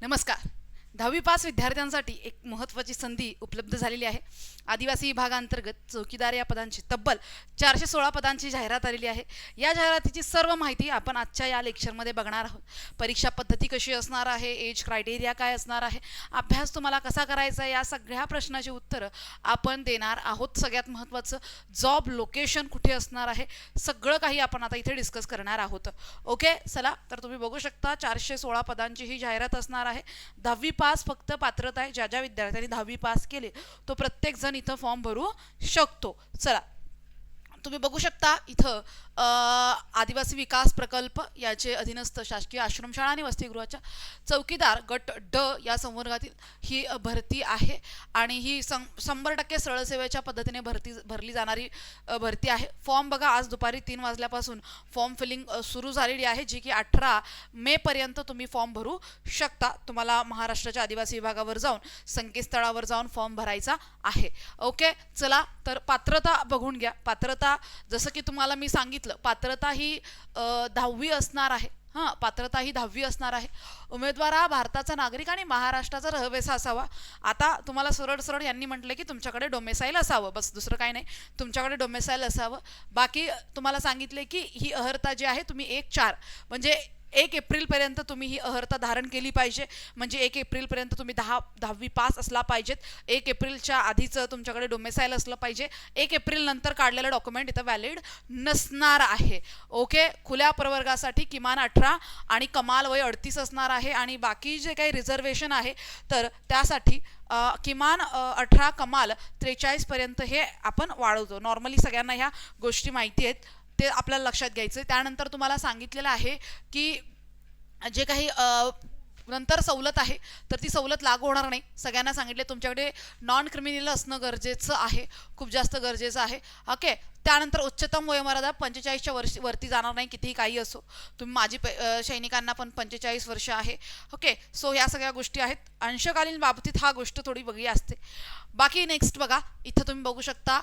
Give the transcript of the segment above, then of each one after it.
नमस्कार. 10वी पास विद्यार्थ्यांसाठी एक महत्त्वाची संधी उपलब्ध झालेली आहे. आदिवासी विभागांतर्गत चौकीदार या पदांची तब्बल 416 पदांची जाहिरात आलेली आहे. या जाहिरातीची सर्व माहिती आपण आजच्या या लेक्चरमध्ये बघणार आहोत. परीक्षा पद्धती कशी असणार आहे, एज क्रायटेरिया काय असणार आहे, अभ्यास तुम्हाला कसा करायचा आहे, या सगळ्या प्रश्नाची उत्तरं आपण देणार आहोत. सगळ्यात महत्त्वाचं जॉब लोकेशन कुठे असणार आहे, सगळं काही आपण आता इथे डिस्कस करणार आहोत. ओके, चला तर तुम्ही बघू शकता 416 पदांची ही जाहिरात असणार आहे. 10वी पास फक्त पात्रता आहे. ज्या ज्या विद्यार्थ्यांनी 10वी पास केले तो प्रत्येक जण इथं फॉर्म भरू शकतो. चला तुम्ही बघू शकता इथं आदिवासी विकास प्रकल्प याचे अधीनस्थ शासकीय आश्रमशाळा आणि वसतिगृहाच्या चौकीदार गट ड या संवर्गातील ही भरती आहे आणि ही 100% सरळ सेवेच्या पद्धतीने भरली जाणारी भरती आहे. फॉर्म बघा, आज दुपारी 3 वाजल्यापासून फॉर्म फिलिंग सुरू झालेली आहे, जी की 18 मे पर्यंत तुम्ही फॉर्म भरू शकता. तुम्हाला महाराष्ट्राच्या आदिवासी विभागावर जाऊन संकेतस्थळावर जाऊन फॉर्म भरायचा आहे. ओके, चला तर पात्रता बघून घ्या. पात्रता जसं की तुम्हाला मी सांगितलं, पात्रता ही 10वी असणार आहे. हां, पात्रता ही 10वी असणार आहे. उमेदवार हा भारताचा नागरिक आणि महाराष्ट्राचा रहिवासी असावा. आता तुम्हाला सरळ सरळ यांनी म्हटलं की तुमच्याकडे डोमेसाईल असावं, बस दुसरं काही नाही, तुमच्याकडे डोमेसाईल असावं. बाकी तुम्हाला सांगितले की ही अर्हता जी आहे तुम्ही 1/4 म्हणजे 1 एप्रिलपर्यंत तुम्ही ही अर्हता धारण केली पाहिजे. म्हणजे 1 एप्रिलपर्यंत तुम्ही 10वी पास असला पाहिजेत. 1 एप्रिलच्या आधीच तुमच्याकडे डोमेसाईल असलं पाहिजे. 1 एप्रिल नंतर काढलेलं डॉक्युमेंट इथं व्हॅलिड नसणार आहे. ओके, खुल्या प्रवर्गासाठी किमान 18 आणि कमाल वय 38 असणार आहे. आणि बाकी जे काही रिझर्वेशन आहे तर त्यासाठी किमान 18 कमाल 43 पर्यंत हे आपण वाढवतो. नॉर्मली सगळ्यांना ह्या गोष्टी माहिती आहेत, ते आपल्याला लक्षात घ्यायचं. त्यानंतर तुम्हाला सांगितलेलं आहे की जे काही नंतर सवलत आहे तर ती सवलत लागू होणार नाही. सगळ्यांना सांगितले तुमच्याकडे नॉन क्रिमिनल असणं गरजेचं आहे, खूप जास्त गरजेचं आहे. ओके, त्यानंतर उच्चतम वयोमर्यादा 45च्या वरती जाणार नाही, कितीही काही असो. तुम्ही माजी सैनिकांना पण 45 वर्ष आहे. ओके, सो ह्या सगळ्या गोष्टी आहेत. अंशकालीन बाबतीत हा गोष्ट थोडी वेगळी असते. बाकी नेक्स्ट बघा, इथं तुम्ही बघू शकता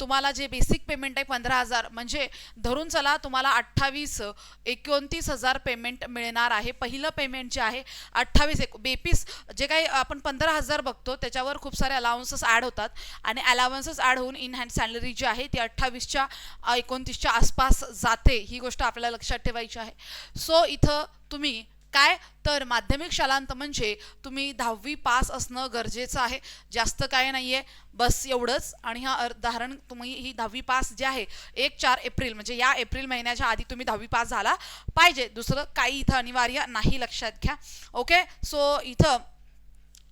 तुम्हाला जे बेसिक पेमेंट आहे 15,000 म्हणजे धरून चला तुम्हाला 29,29,000 पेमेंट मिळणार आहे. पहिलं पेमेंट जे आहे 28 बेपीस जे काही आपण 15,000 बघतो त्याच्यावर खूप सारे अलाउन्सेस ॲड होतात आणि अलाउन्सेस ॲड होऊन इन हँड सॅलरी जी आहे ती 28च्या 29च्या आसपास जाते. ही गोष्ट आपल्याला लक्षात ठेवायची आहे. सो इथं तुम्ही काय तर माध्यमिक शालांत म्हणजे तुम्ही 10वी पास असणं गरजेचं आहे. जास्त काय नाही आहे, बस एवढंच. आणि हा उदाहरण तुम्ही ही 10वी पास जे आहे 1/4 एप्रिल म्हणजे या एप्रिल महिन्याच्या आधी तुम्ही 10वी पास झाला पाहिजे. दुसरं काही इथं अनिवार्य नाही, लक्षात घ्या. ओके, सो इथं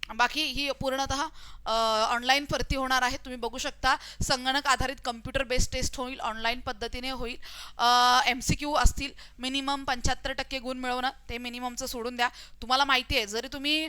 बाकी ही पूर्णतः ऑनलाईन भरती होणार आहे. तुम्ही बघू शकता संगणक आधारित कम्प्युटर बेस्ड टेस्ट होईल, ऑनलाईन पद्धतीने होईल. MCQ असतील. मिनिमम 75% गुण मिळवणं, ते मिनिममचं सोडून द्या. तुम्हाला माहिती आहे जरी तुम्ही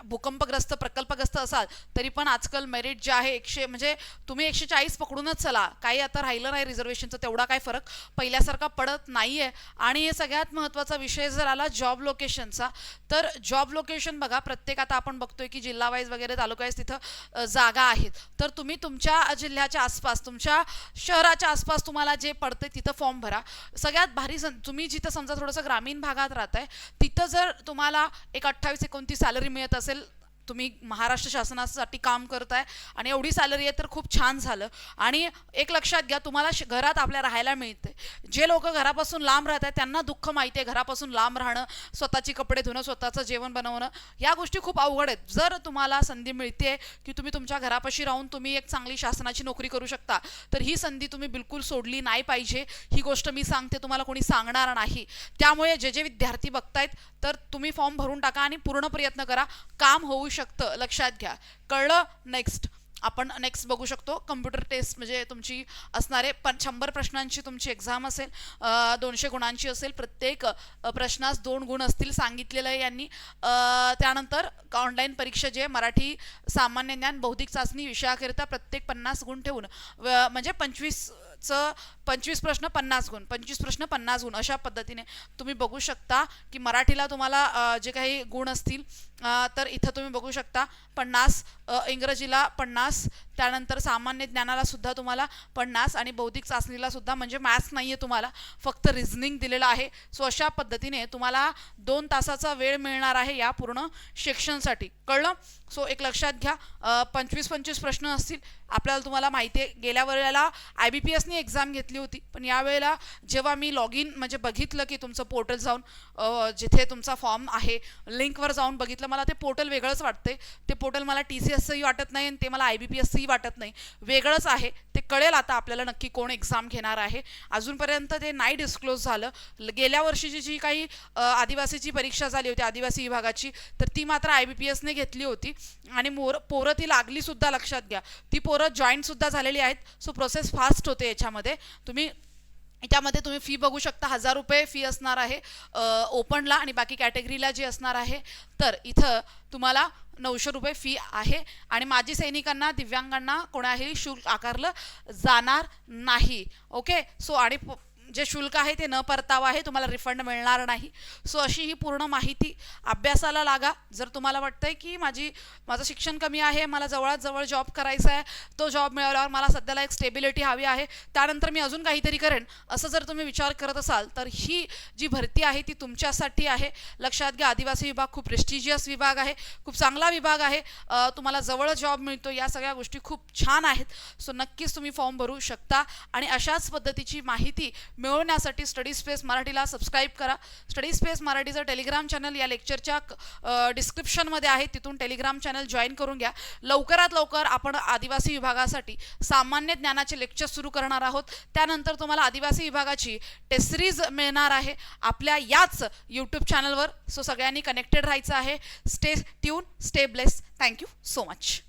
भूकंपग्रस्त प्रकल्पग्रस्त असाल तरी पण आजकाल मेरिट जे आहे 100 म्हणजे तुम्ही 140 पकडूनच चला. काही आता राहिलं नाही रिझर्वेशनचं, तेवढा काही फरक पहिल्यासारखा पडत नाही आहे. आणि सगळ्यात महत्त्वाचा विषय जर आला जॉब लोकेशनचा, तर जॉब लोकेशन बघा, प्रत्येक आता आपण बघतोय की जिल्हा वाईज वगैरे तालुका वाईज तिथं जागा आहेत. तर तुम्ही तुमच्या जिल्ह्याच्या आसपास, तुमच्या शहराच्या आसपास तुम्हाला जे पडते तिथं फॉर्म भरा. सगळ्यात भारी तुम्ही जिथं समजा थोडंसं ग्रामीण भागात राहताय तिथं जर तुम्हाला एक 28-29 सॅलरी मिळत असेल, तुम्ही महाराष्ट्र शासनासाठी काम करताय आणि एवढी सॅलरी आहे तर खूप छान झालं. आणि एक लक्षात घ्या, तुम्हाला घरात आपल्या राहायला मिळते. जे लोक घरापासून लांब राहत आहेत त्यांना दुःख माहिती आहे, घरापासून लांब राहणं, स्वतःची कपडे धुणं, स्वतःचं जेवण बनवणं, या गोष्टी खूप अवघड आहेत. जर तुम्हाला संधी मिळते की तुम्ही तुमच्या घरापाशी राहून तुम्ही एक चांगली शासनाची नोकरी करू शकता, तर ही संधी तुम्ही बिलकुल सोडली नाही पाहिजे. ही गोष्ट मी सांगते, तुम्हाला कोणी सांगणार नाही. त्यामुळे जे जे विद्यार्थी बघतायत तर तुम्ही फॉर्म भरून टाका आणि पूर्ण प्रयत्न करा, काम होऊ शकतं, लक्षात घ्या. कळलं? नेक्स्ट आपण नेक्स्ट बघू शकतो. कम्प्युटर टेस्ट म्हणजे तुमची असणारे 100 प्रश्नांची तुमची एक्झाम असेल, 200 गुणांची असेल. प्रत्येक प्रश्नास 2 गुण असतील सांगितलेलं आहे यांनी. त्यानंतर ऑनलाईन परीक्षा जे मराठी, सामान्य ज्ञान, बौद्धिक चाचणी विषयाकरिता प्रत्येक 50 गुण ठेवून म्हणजे 25 प्रश्न 50 गुण, 25 प्रश्न 50 गुण, अशा पद्धतीने तुम्ही बघू शकता की मराठीला तुम्हाला जे काही गुण असतील तर इथं तुम्ही बघू शकता 50, इंग्रजीला 50, त्यानंतर सामान्य ज्ञानाला सुद्धा तुम्हाला 50 आणि बौद्धिक चाचणीला सुद्धा, म्हणजे मॅथ्स नाही आहे तुम्हाला, फक्त रिझनिंग दिलेलं आहे. सो अशा पद्धतीने तुम्हाला 2 तासाचा वेळ मिळणार आहे या पूर्ण सेक्शनसाठी. कळलं? सो एक लक्षात घ्या, 25-25 प्रश्न असतील. आपल्याला तुम्हाला माहिती आहे गेल्या वेळेला IBPSनी एक्झाम घेतली होती, पण यावेळेला जेव्हा मी लॉग इन म्हणजे बघितलं की तुमचं पोर्टल जाऊन जिथे तुमचा फॉर्म आहे लिंकवर जाऊन बघितलं, मला ते पोर्टल वेगळंच वाटते. ते पोर्टल मला TCSचंही वाटत नाही आणि ते मला IBPSचंही वाटत नाही, वेगळंच आहे. ते कळेल आता आपल्याला नक्की कोण एक्झाम घेणार आहे. अजूनपर्यंत ते नाही डिस्क्लोज झालं. गेल्या वर्षीची जी काही आदिवासीची परीक्षा झाली होती आदिवासी विभागाची, तर ती मात्र IBPSने घेतली होती आणि पोरं ती लागली सुद्धा. लक्षात घ्या, ती पोरं जॉईंट सुद्धा झालेली आहेत. सो प्रोसेस फास्ट होते याच्यामध्ये. याच्यामध्ये तुम्ही फी बघू शकता, 1000 रुपये फी असणार आहे ओपनला, आणि बाकी कॅटेगरीला जी असणार आहे तर इथं तुम्हाला 900 रुपये फी आहे. आणि माजी सैनिकांना, दिव्यांगांना कोणाही शुल्क आकारलं जाणार नाही. ओके. सो आणि जे शुल्क आहे ते न परतावा आहे, तुम्हाला रिफंड मिळणार नाही. सो अशी ही पूर्ण माहिती. अभ्यासाला लागा. जर तुम्हाला वाटतंय की माझं शिक्षण कमी आहे, मला जवळात जवळ जॉब करायचा आहे, तो जॉब मिळवल्यावर मला सध्याला एक स्टेबिलिटी हवी आहे, त्यानंतर मी अजून काहीतरी करेन, असं जर तुम्ही विचार करत असाल तर ही जी भरती आहे ती तुमच्यासाठी आहे. लक्षात घ्या, आदिवासी विभाग खूप प्रेस्टिजियस विभाग आहे, खूप चांगला विभाग आहे. तुम्हाला जवळ जॉब मिळतो, या सगळ्या गोष्टी खूप छान आहेत. सो नक्कीच तुम्ही फॉर्म भरू शकता. आणि अशाच पद्धतीची माहिती मिळवण्यासाठी स्टडी स्पेस मराठीला सबस्क्राईब करा. स्टडी स्पेस मराठीचं टेलिग्राम चॅनल या लेक्चरच्या डिस्क्रिप्शनमध्ये आहे, तिथून टेलिग्राम चॅनल जॉईन करून घ्या. लवकरात लवकर आपण आदिवासी विभागासाठी सामान्य ज्ञानाचे लेक्चर सुरू करणार आहोत. त्यानंतर तुम्हाला आदिवासी विभागाची टेस्ट सिरीज मिळणार आहे आपल्या याच यूट्यूब चॅनलवर. सो सगळ्यांनी कनेक्टेड राहायचं आहे. Stay tune, stay bless. Thank you so much.